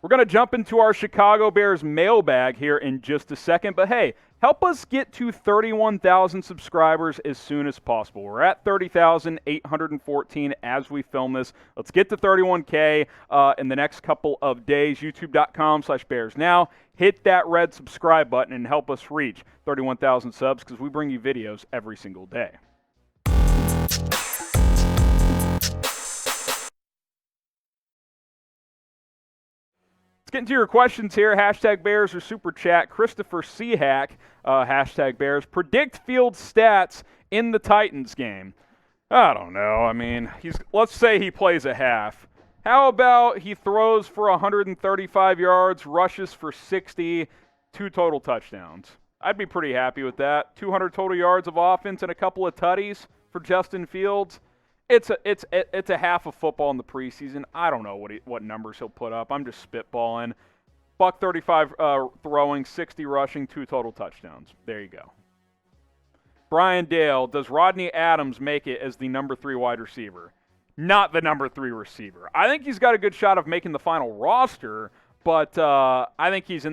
We're going to jump into our Chicago Bears mailbag here in just a second. But hey, help us get to 31,000 subscribers as soon as possible. We're at 30,814 as we film this. Let's get to 31K in the next couple of days. YouTube.com/BearsNow. Hit that red subscribe button and help us reach 31,000 subs because we bring you videos every single day. Let's get into your questions here. Hashtag Bears or Super Chat. Christopher Seahack, hashtag Bears. Predict field stats in the Titans game. I don't know. I mean, let's say he plays a half. How about he throws for 135 yards, rushes for 60, 2 total touchdowns? I'd be pretty happy with that. 200 total yards of offense and a couple of tutties for Justin Fields. It's a half of football in the preseason. I don't know what numbers he'll put up. I'm just spitballing. $135 throwing, 60 rushing, 2 total touchdowns. There you go. Brian Dale, does Rodney Adams make it as the number 3 wide receiver? Not the number 3 receiver. I think he's got a good shot of making the final roster, but I think he's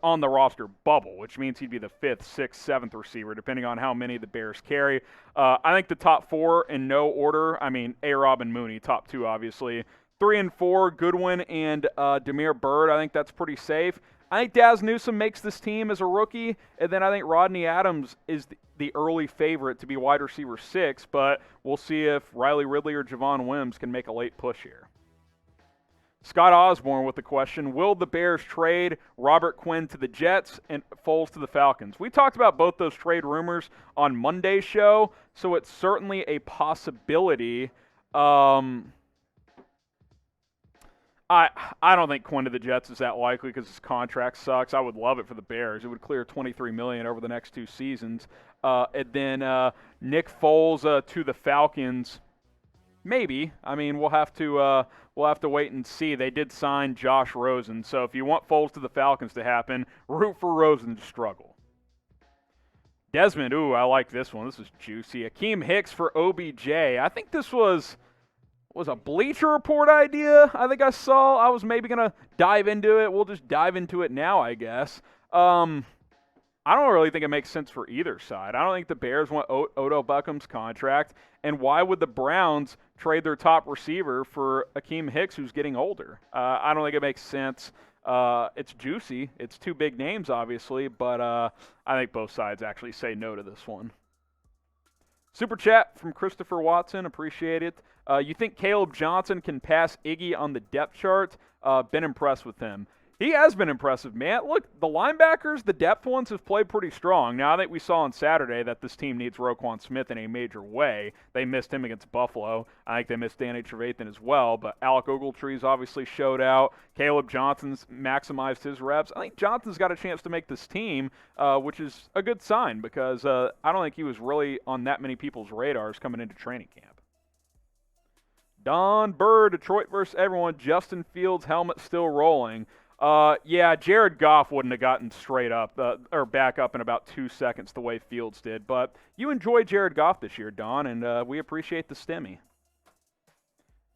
on the roster bubble, which means he'd be the 5th, 6th, 7th receiver, depending on how many the Bears carry. I think the top 4 in no order, I mean, A-Rob and Mooney, top 2, obviously. 3 and 4, Goodwin and Damiere Byrd, I think that's pretty safe. I think Daz Newsome makes this team as a rookie, and then I think Rodney Adams is the early favorite to be wide receiver 6, but we'll see if Riley Ridley or Javon Wims can make a late push here. Scott Osborne with the question, will the Bears trade Robert Quinn to the Jets and Foles to the Falcons? We talked about both those trade rumors on Monday's show, so it's certainly a possibility. I don't think Quinn to the Jets is that likely because his contract sucks. I would love it for the Bears. It would clear $23 million over the next 2 seasons. And then Nick Foles to the Falcons. Maybe. I mean, we'll have to wait and see. They did sign Josh Rosen, so if you want Foles to the Falcons to happen, root for Rosen to struggle. Desmond, ooh, I like this one. This is juicy. Akiem Hicks for OBJ. I think this was a Bleacher Report idea. I think I saw. I was maybe gonna dive into it. We'll just dive into it now, I guess. I don't really think it makes sense for either side. I don't think the Bears want Odell Beckham's contract, and why would the Browns trade their top receiver for Akiem Hicks, who's getting older? I don't think it makes sense. It's juicy. It's 2 big names, obviously, but I think both sides actually say no to this one. Super chat from Christopher Watson. Appreciate it. You think Caleb Johnson can pass Iggy on the depth chart? Been impressed with him. He has been impressive, man. Look, the linebackers, the depth ones, have played pretty strong. Now, I think we saw on Saturday that this team needs Roquan Smith in a major way. They missed him against Buffalo. I think they missed Danny Trevathan as well. But Alec Ogletree's obviously showed out. Caleb Johnson's maximized his reps. I think Johnson's got a chance to make this team, which is a good sign because I don't think he was really on that many people's radars coming into training camp. Don Bird, Detroit versus everyone. Justin Fields' helmet still rolling. Yeah, Jared Goff wouldn't have gotten straight up or back up in about 2 seconds the way Fields did. But you enjoyed Jared Goff this year, Don, and we appreciate the stimmy.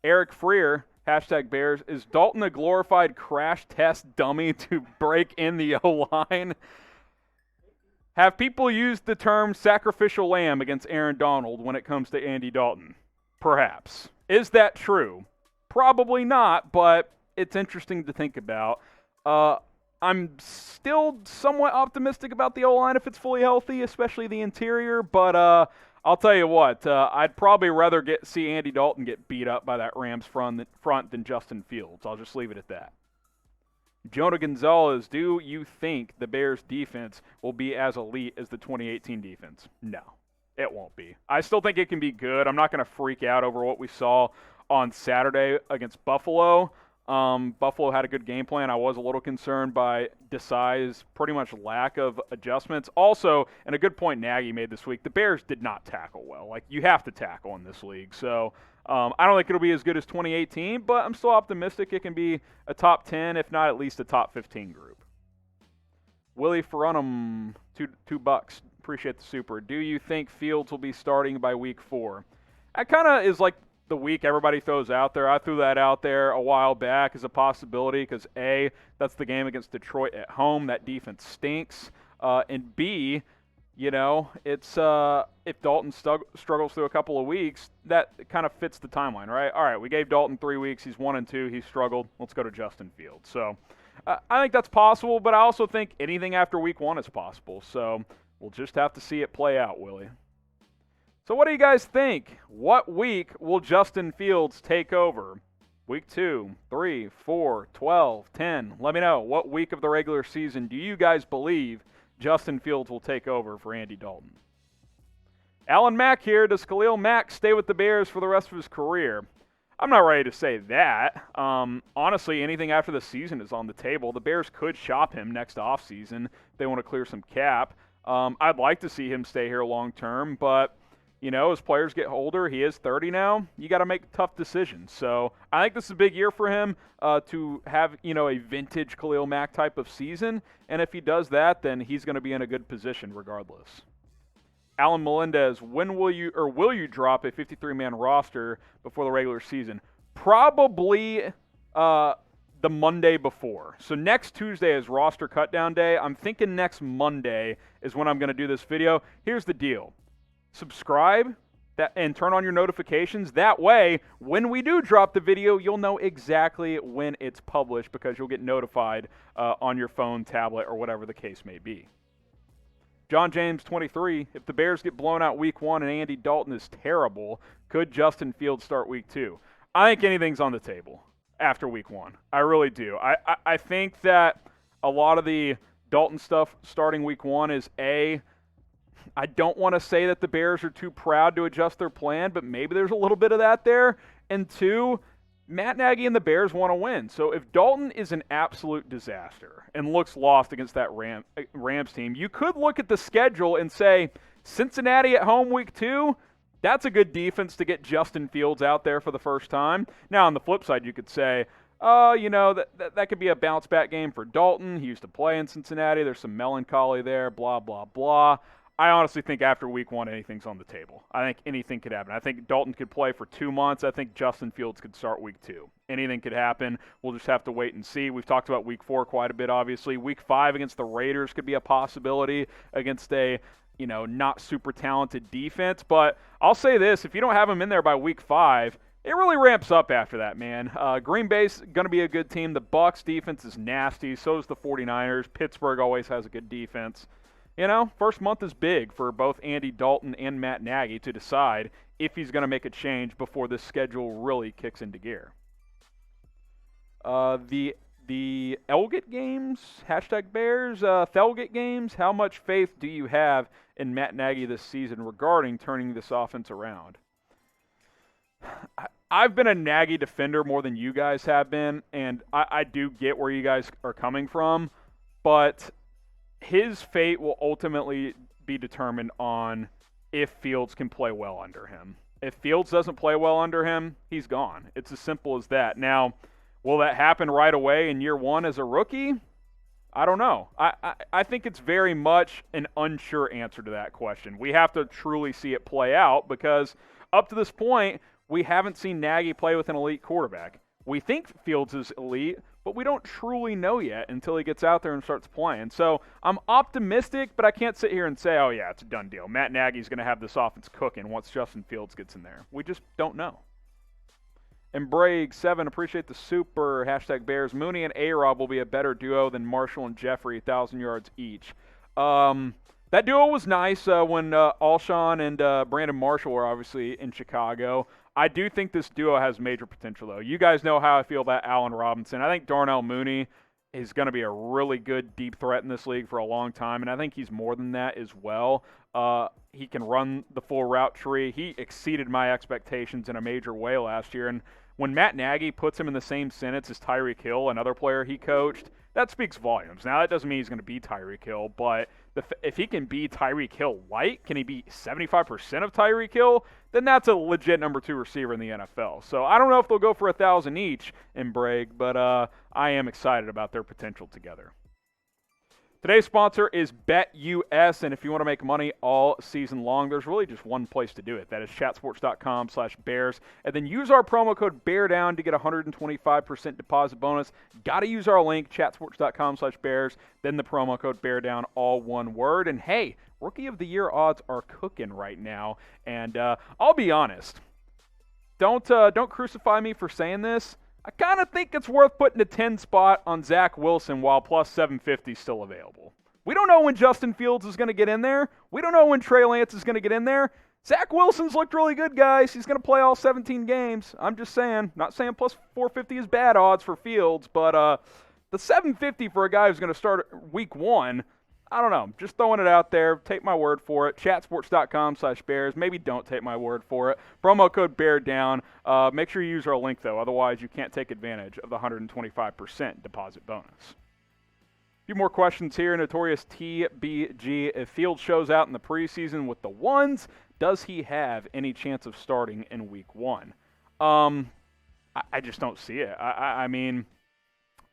Eric Freer, hashtag Bears, is Dalton a glorified crash test dummy to break in the O-line? Have people used the term sacrificial lamb against Aaron Donald when it comes to Andy Dalton? Perhaps. Is that true? Probably not, but it's interesting to think about. I'm still somewhat optimistic about the O-line if it's fully healthy, especially the interior, but I'll tell you what, I'd probably rather see Andy Dalton get beat up by that Rams front than Justin Fields. I'll just leave it at that. Jonah Gonzalez, do you think the Bears' defense will be as elite as the 2018 defense? No, it won't be. I still think it can be good. I'm not going to freak out over what we saw on Saturday against Buffalo. Buffalo had a good game plan. I was a little concerned by Desai's pretty much lack of adjustments. Also, and a good point Nagy made this week, the Bears did not tackle well. Like, you have to tackle in this league. So I don't think it'll be as good as 2018, but I'm still optimistic it can be a top 10, if not at least a top 15 group. Willie Ferunum, $2. Appreciate the super. Do you think Fields will be starting by week 4? That kind of is like the week everybody throws out there. I threw that out there a while back as a possibility because, A, that's the game against Detroit at home. That defense stinks. And B, it's if Dalton struggles through a couple of weeks, that kind of fits the timeline, right? All right, we gave Dalton 3 weeks. He's 1-2. He struggled. Let's go to Justin Fields. So I think that's possible, but I also think anything after week 1 is possible. So we'll just have to see it play out, Willie. So what do you guys think? What week will Justin Fields take over? Week 2, 3, 4, 12, 10. Let me know. What week of the regular season do you guys believe Justin Fields will take over for Andy Dalton? Alan Mack here. Does Khalil Mack stay with the Bears for the rest of his career? I'm not ready to say that. Honestly, anything after the season is on the table. The Bears could shop him next offseason if they want to clear some cap. I'd like to see him stay here long term, but as players get older, he is 30 now, you got to make tough decisions. So I think this is a big year for him to have, a vintage Khalil Mack type of season. And if he does that, then he's going to be in a good position regardless. Alan Melendez, when will you drop a 53-man roster before the regular season? Probably the Monday before. So next Tuesday is roster cutdown day. I'm thinking next Monday is when I'm going to do this video. Here's the deal. Subscribe and turn on your notifications. That way, when we do drop the video, you'll know exactly when it's published because you'll get notified on your phone, tablet, or whatever the case may be. John James, 23. If the Bears get blown out week 1 and Andy Dalton is terrible, could Justin Fields start week 2? I think anything's on the table after week 1. I really do. I think that a lot of the Dalton stuff starting week 1 is I don't want to say that the Bears are too proud to adjust their plan, but maybe there's a little bit of that there. And 2, Matt Nagy and the Bears want to win. So if Dalton is an absolute disaster and looks lost against that Rams team, you could look at the schedule and say, Cincinnati at home week 2, that's a good defense to get Justin Fields out there for the first time. Now, on the flip side, you could say, that could be a bounce-back game for Dalton. He used to play in Cincinnati. There's some melancholy there, blah, blah, blah. I honestly think after week 1, anything's on the table. I think anything could happen. I think Dalton could play for 2 months. I think Justin Fields could start week 2. Anything could happen. We'll just have to wait and see. We've talked about week 4 quite a bit, obviously. Week 5 against the Raiders could be a possibility against a, not super talented defense. But I'll say this, if you don't have him in there by week 5, it really ramps up after that, man. Green Bay's going to be a good team. The Bucs defense is nasty. So is the 49ers. Pittsburgh always has a good defense. First month is big for both Andy Dalton and Matt Nagy to decide if he's going to make a change before this schedule really kicks into gear. The Elgate games, #Bears, Thelgate games, how much faith do you have in Matt Nagy this season regarding turning this offense around? I've been a Nagy defender more than you guys have been, and I do get where you guys are coming from, but his fate will ultimately be determined on if Fields can play well under him. If Fields doesn't play well under him, he's gone. It's as simple as that. Now, will that happen right away in year 1 as a rookie? I don't know. I think it's very much an unsure answer to that question. We have to truly see it play out because up to this point, we haven't seen Nagy play with an elite quarterback. We think Fields is elite, but we don't truly know yet until he gets out there and starts playing. So I'm optimistic, but I can't sit here and say, oh, yeah, it's a done deal. Matt Nagy's going to have this offense cooking once Justin Fields gets in there. We just don't know. And Bragg, 7, appreciate the super, #Bears. Mooney and A-Rob will be a better duo than Marshall and Jeffrey, 1,000 yards each. That duo was nice when Alshon and Brandon Marshall were obviously in Chicago. I do think this duo has major potential, though. You guys know how I feel about Allen Robinson. I think Darnell Mooney is going to be a really good deep threat in this league for a long time, and I think he's more than that as well. He can run the full route tree. He exceeded my expectations in a major way last year, and when Matt Nagy puts him in the same sentence as Tyreek Hill, another player he coached, that speaks volumes. Now, that doesn't mean he's going to be Tyreek Hill, but if he can be Tyreek Hill light, can he be 75% of Tyreek Hill? Then that's a legit number 2 receiver in the NFL. So I don't know if they'll go for 1,000 each in Bragg, but I am excited about their potential together. Today's sponsor is BetUS, and if you want to make money all season long, there's really just one place to do it. That is chatsports.com/bears, and then use our promo code BEARDOWN to get a 125% deposit bonus. Got to use our link, chatsports.com/bears, then the promo code BEARDOWN, all one word. And hey, Rookie of the Year odds are cooking right now, and I'll be honest. Don't crucify me for saying this. I kind of think it's worth putting a 10 spot on Zach Wilson while plus 750 is still available. We don't know when Justin Fields is going to get in there. We don't know when Trey Lance is going to get in there. Zach Wilson's looked really good, guys. He's going to play all 17 games. I'm just saying. Not saying plus 450 is bad odds for Fields, but the 750 for a guy who's going to start week 1, I don't know. Just throwing it out there. Take my word for it. Chatsports.com/bears. Maybe don't take my word for it. Promo code BEARDOWN. Make sure you use our link, though. Otherwise, you can't take advantage of the 125% deposit bonus. A few more questions here. Notorious TBG. If Fields shows out in the preseason with the ones, does he have any chance of starting in week 1? I just don't see it. I mean,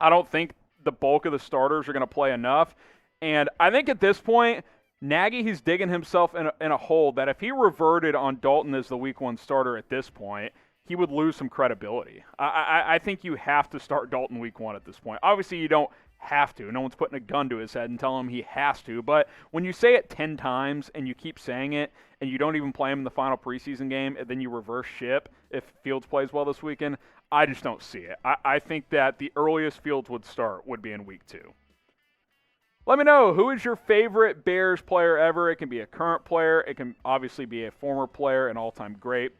I don't think the bulk of the starters are going to play enough. And I think at this point, Nagy, he's digging himself in a hole that if he reverted on Dalton as the week 1 starter at this point, he would lose some credibility. I think you have to start Dalton week 1 at this point. Obviously, you don't have to. No one's putting a gun to his head and telling him he has to. But when you say it 10 times and you keep saying it and you don't even play him in the final preseason game and then you reverse ship if Fields plays well this weekend, I just don't see it. I think that the earliest Fields would start would be in week 2. Let me know, who is your favorite Bears player ever? It can be a current player. It can obviously be a former player, an all-time great.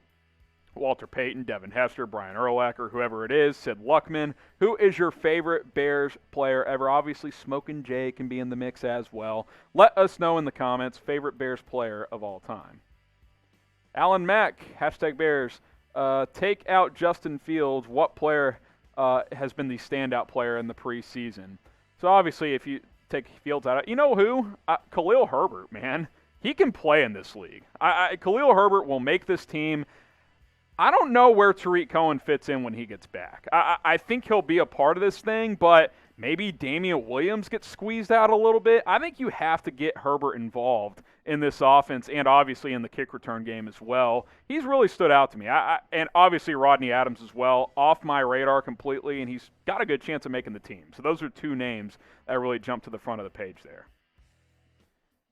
Walter Payton, Devin Hester, Brian Urlacher, whoever it is, Sid Luckman. Who is your favorite Bears player ever? Obviously, Smokin' Jay can be in the mix as well. Let us know in the comments, favorite Bears player of all time. Alan Mack, #Bears. Take out Justin Fields. What player has been the standout player in the preseason? So obviously, if you take Fields out. You know who? Khalil Herbert, man. He can play in this league. Khalil Herbert will make this team. I don't know where Tariq Cohen fits in when he gets back. I think he'll be a part of this thing, but maybe Damian Williams gets squeezed out a little bit. I think you have to get Herbert involved in this offense and obviously in the kick return game as well. He's really stood out to me. And obviously Rodney Adams as well, off my radar completely, and he's got a good chance of making the team. So those are 2 names that really jump to the front of the page there.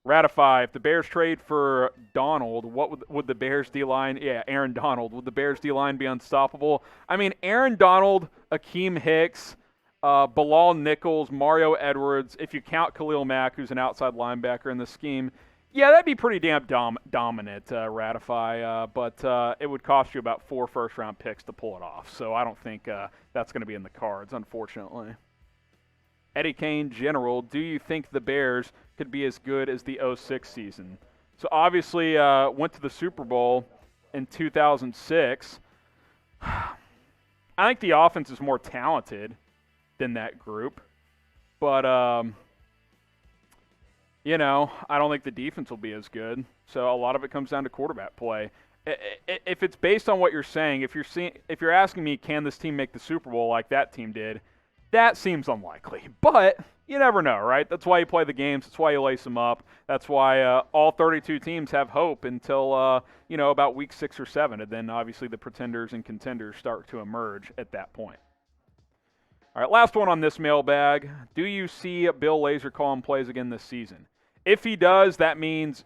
Ratify, if the Bears trade for Donald, what would the Bears D-line, Aaron Donald, would the Bears D-line be unstoppable? I mean, Aaron Donald, Akiem Hicks, Bilal Nichols, Mario Edwards, if you count Khalil Mack, who's an outside linebacker in the scheme, yeah, that'd be pretty damn dominant, Ratify, but it would cost you about 4 first-round picks to pull it off, so I don't think that's going to be in the cards, unfortunately. Eddie Kane, General, do you think the Bears could be as good as the 06 season? So obviously went to the Super Bowl in 2006. I think the offense is more talented than that group, but you know, I don't think the defense will be as good. So a lot of it comes down to quarterback play. If it's based on what you're saying, if you're asking me, can this team make the Super Bowl like that team did, that seems unlikely. But you never know, right? That's why you play the games. That's why you lace them up. That's why all 32 teams have hope until about week 6 or 7, and then obviously the pretenders and contenders start to emerge at that point. All right, last one on this mailbag. Do you see Bill Lazor calling plays again this season? If he does, that means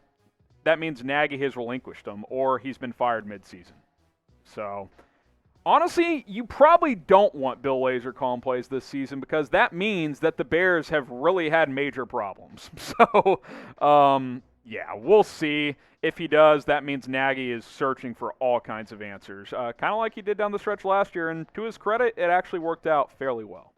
Nagy has relinquished him or he's been fired midseason. So, honestly, you probably don't want Bill Lazor calling plays this season because that means that the Bears have really had major problems. So, yeah, we'll see. If he does, that means Nagy is searching for all kinds of answers, kind of like he did down the stretch last year, and to his credit, it actually worked out fairly well.